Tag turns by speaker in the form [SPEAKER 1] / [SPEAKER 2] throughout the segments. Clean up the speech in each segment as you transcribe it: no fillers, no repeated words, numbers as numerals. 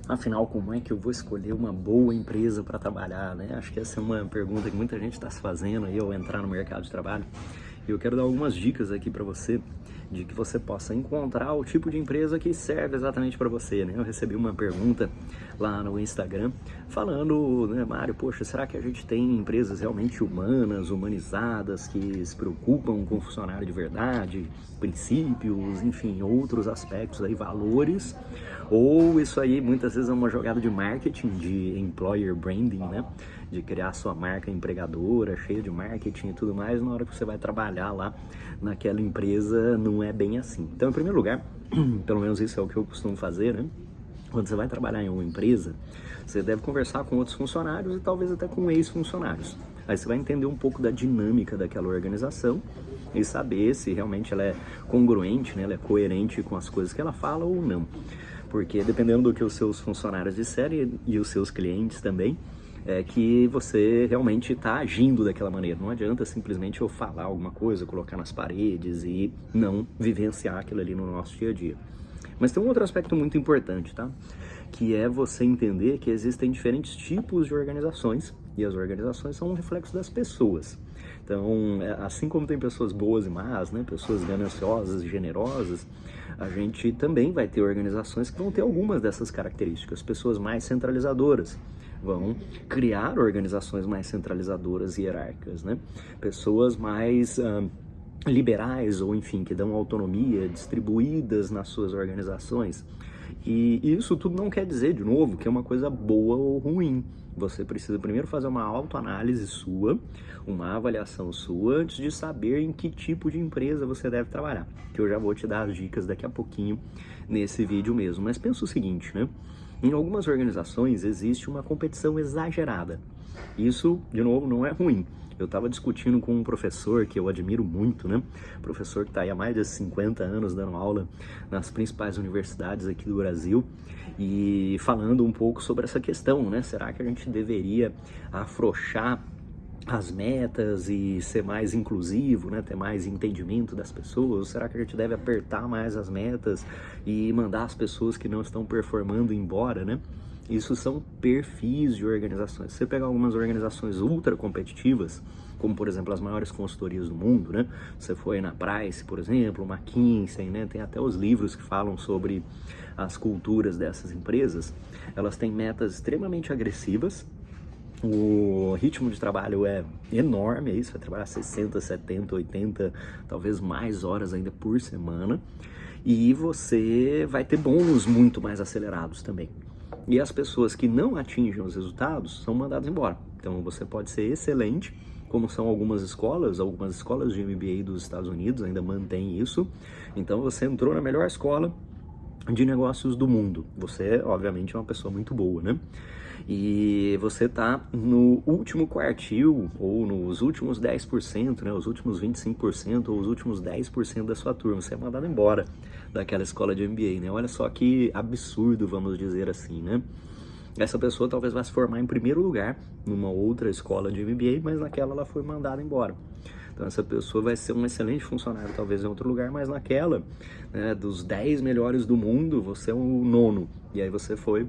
[SPEAKER 1] Afinal, como é que eu vou escolher uma boa empresa para trabalhar, né? Acho que essa é uma pergunta que muita gente está se fazendo aí ao entrar no mercado de trabalho. E eu quero dar algumas dicas aqui para você, de que você possa encontrar o tipo de empresa que serve exatamente para você, né? Eu recebi uma pergunta lá no Instagram falando, né, Mário, poxa, será que a gente tem empresas realmente humanas, humanizadas, que se preocupam com o funcionário de verdade, princípios, enfim, outros aspectos aí, valores? Ou isso aí muitas vezes é uma jogada de marketing, de employer branding, né? De criar sua marca empregadora, cheia de marketing e tudo mais, na hora que você vai trabalhar lá naquela empresa, não é bem assim. Então, em primeiro lugar, pelo menos isso é o que eu costumo fazer, né? Quando você vai trabalhar em uma empresa, você deve conversar com outros funcionários e talvez até com ex-funcionários. Aí você vai entender um pouco da dinâmica daquela organização e saber se realmente ela é congruente, né? Ela é coerente com as coisas que ela fala ou não. Porque dependendo do que os seus funcionários disserem e os seus clientes também, é que você realmente está agindo daquela maneira. Não adianta simplesmente eu falar alguma coisa, colocar nas paredes e não vivenciar aquilo ali no nosso dia a dia. Mas tem um outro aspecto muito importante, tá? Que é você entender que existem diferentes tipos de organizações e as organizações são um reflexo das pessoas. Então, assim como tem pessoas boas e más, né, pessoas gananciosas e generosas, a gente também vai ter organizações que vão ter algumas dessas características. Pessoas mais centralizadoras vão criar organizações mais centralizadoras e hierárquicas, né? Pessoas mais liberais ou, enfim, que dão autonomia, distribuídas nas suas organizações. E isso tudo não quer dizer, de novo, que é uma coisa boa ou ruim. Você precisa primeiro fazer uma autoanálise sua, uma avaliação sua, antes de saber em que tipo de empresa você deve trabalhar. Que eu já vou te dar as dicas daqui a pouquinho nesse vídeo mesmo. Mas pensa o seguinte, né? Em algumas organizações existe uma competição exagerada. Isso, de novo, não é ruim. Eu estava discutindo com um professor que eu admiro muito, né? Professor que está aí há mais de 50 anos dando aula nas principais universidades aqui do Brasil e falando um pouco sobre essa questão, né? Será que a gente deveria afrouxar as metas e ser mais inclusivo, né? Ter mais entendimento das pessoas? Ou será que a gente deve apertar mais as metas e mandar as pessoas que não estão performando embora, né? Isso são perfis de organizações. Se você pegar algumas organizações ultra competitivas, como por exemplo as maiores consultorias do mundo, né? Você foi na Price, por exemplo, McKinsey, né? Tem até os livros que falam sobre as culturas dessas empresas. Elas têm metas extremamente agressivas. O ritmo de trabalho é enorme, é isso, vai trabalhar 60, 70, 80, talvez mais horas ainda por semana. E você vai ter bônus muito mais acelerados também. E as pessoas que não atingem os resultados são mandadas embora. Então você pode ser excelente, como são algumas escolas de MBA dos Estados Unidos ainda mantêm isso. Então você entrou na melhor escola de negócios do mundo. Você, obviamente, é uma pessoa muito boa, né? E você tá no último quartil, ou nos últimos 10%, né? Os últimos 25%, ou os últimos 10% da sua turma. Você é mandado embora daquela escola de MBA, né? Olha só que absurdo, vamos dizer assim, né? Essa pessoa talvez vai se formar em primeiro lugar numa outra escola de MBA, mas naquela ela foi mandada embora. Então essa pessoa vai ser um excelente funcionário talvez em outro lugar, mas naquela, né, dos 10 melhores do mundo, você é o nono. E aí você foi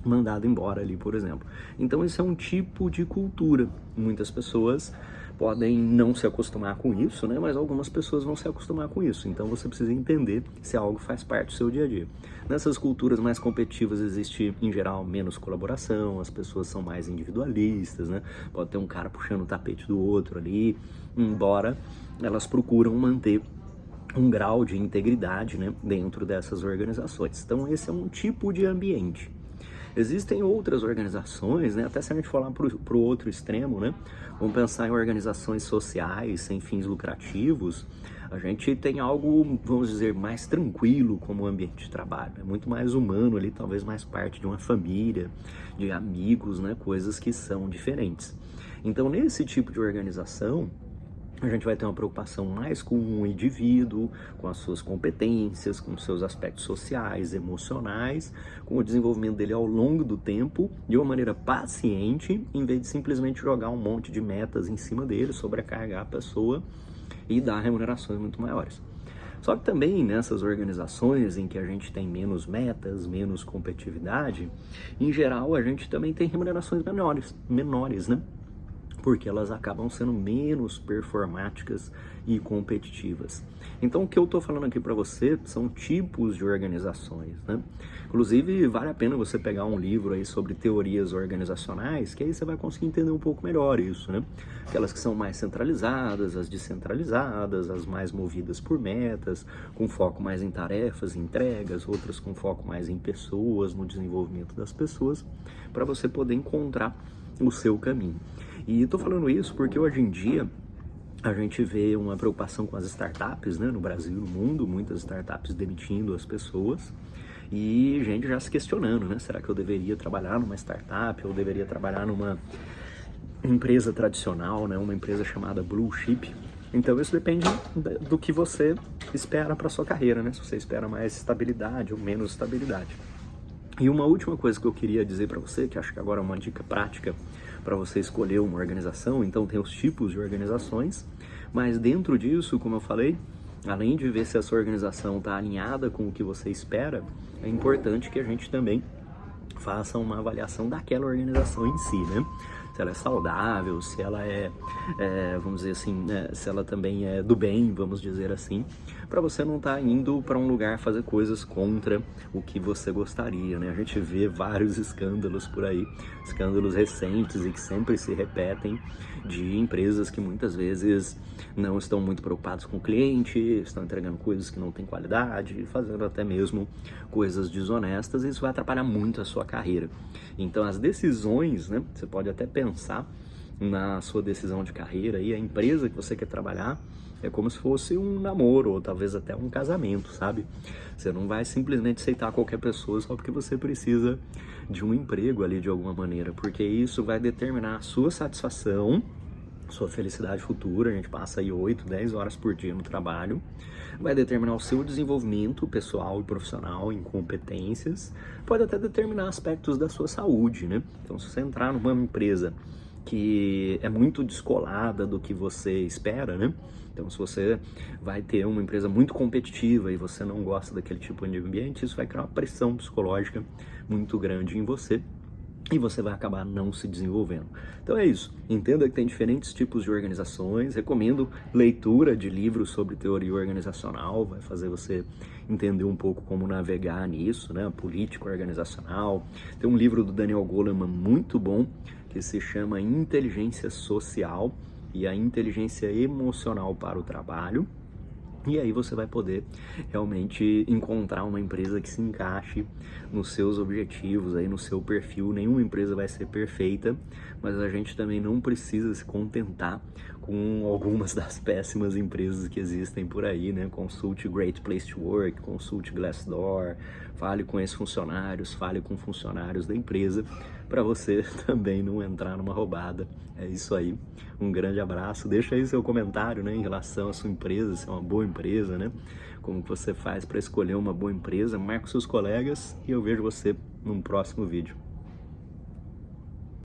[SPEAKER 1] mandado embora ali, por exemplo. Então isso é um tipo de cultura. Muitas pessoas podem não se acostumar com isso, né? Mas algumas pessoas vão se acostumar com isso. Então você precisa entender se algo faz parte do seu dia a dia. Nessas culturas mais competitivas existe, em geral, menos colaboração, as pessoas são mais individualistas, né? Pode ter um cara puxando o tapete do outro ali, embora elas procuram manter um grau de integridade, né, dentro dessas organizações. Então esse é um tipo de ambiente. Existem outras organizações, né? Até se a gente falar para o outro extremo, né? Vamos pensar em organizações sociais sem fins lucrativos. A gente tem algo, vamos dizer, mais tranquilo como ambiente de trabalho. É muito mais humano ali, talvez mais parte de uma família, de amigos, né? Coisas que são diferentes. Então, nesse tipo de organização, a gente vai ter uma preocupação mais com o indivíduo, com as suas competências, com os seus aspectos sociais, emocionais, com o desenvolvimento dele ao longo do tempo, de uma maneira paciente, em vez de simplesmente jogar um monte de metas em cima dele, sobrecarregar a pessoa e dar remunerações muito maiores. Só que também nessas organizações em que a gente tem menos metas, menos competitividade, em geral a gente também tem remunerações menores, né? Porque elas acabam sendo menos performáticas e competitivas. Então, o que eu estou falando aqui para você são tipos de organizações, né? Inclusive, vale a pena você pegar um livro aí sobre teorias organizacionais, que aí você vai conseguir entender um pouco melhor isso, né? Aquelas que são mais centralizadas, as descentralizadas, as mais movidas por metas, com foco mais em tarefas, em entregas, outras com foco mais em pessoas, no desenvolvimento das pessoas, para você poder encontrar o seu caminho. E estou falando isso porque hoje em dia a gente vê uma preocupação com as startups, né, no Brasil e no mundo, muitas startups demitindo as pessoas e gente já se questionando, né, será que eu deveria trabalhar numa startup ou deveria trabalhar numa empresa tradicional, né, uma empresa chamada Blue Chip? Então isso depende do que você espera para sua carreira, né, se você espera mais estabilidade ou menos estabilidade. E uma última coisa que eu queria dizer para você, que acho que agora é uma dica prática para você escolher uma organização, então tem os tipos de organizações, mas dentro disso, como eu falei, além de ver se essa organização está alinhada com o que você espera, é importante que a gente também faça uma avaliação daquela organização em si, né? Se ela é saudável, se ela vamos dizer assim, se ela também é do bem, vamos dizer assim, para você não estar indo para um lugar fazer coisas contra o que você gostaria, né? A gente vê vários escândalos por aí, escândalos recentes e que sempre se repetem, de empresas que muitas vezes não estão muito preocupadas com o cliente, estão entregando coisas que não têm qualidade, fazendo até mesmo coisas desonestas, e isso vai atrapalhar muito a sua carreira. Então as decisões, né, você pode até pensar na sua decisão de carreira e a empresa que você quer trabalhar é como se fosse um namoro ou talvez até um casamento, sabe? Você não vai simplesmente aceitar qualquer pessoa só porque você precisa de um emprego ali de alguma maneira, porque isso vai determinar a sua satisfação, sua felicidade futura. A gente passa aí 8, 10 horas por dia no trabalho, vai determinar o seu desenvolvimento pessoal e profissional em competências, pode até determinar aspectos da sua saúde, né? Então, se você entrar numa empresa que é muito descolada do que você espera, né? Então, se você vai ter uma empresa muito competitiva e você não gosta daquele tipo de ambiente, isso vai criar uma pressão psicológica muito grande em você e você vai acabar não se desenvolvendo. Então é isso, entenda que tem diferentes tipos de organizações, recomendo leitura de livros sobre teoria organizacional, vai fazer você entender um pouco como navegar nisso, né, política organizacional. Tem um livro do Daniel Goleman muito bom, que se chama Inteligência Social e a Inteligência Emocional para o Trabalho. E aí você vai poder realmente encontrar uma empresa que se encaixe nos seus objetivos, aí no seu perfil. Nenhuma empresa vai ser perfeita, mas a gente também não precisa se contentar com algumas das péssimas empresas que existem por aí, né? Consulte Great Place to Work, consulte Glassdoor, fale com ex-funcionários, fale com funcionários da empresa, para você também não entrar numa roubada. É isso aí, um grande abraço, deixa aí seu comentário, né, em relação à sua empresa, se é uma boa empresa, né, como você faz para escolher uma boa empresa, marque seus colegas e eu vejo você num próximo vídeo.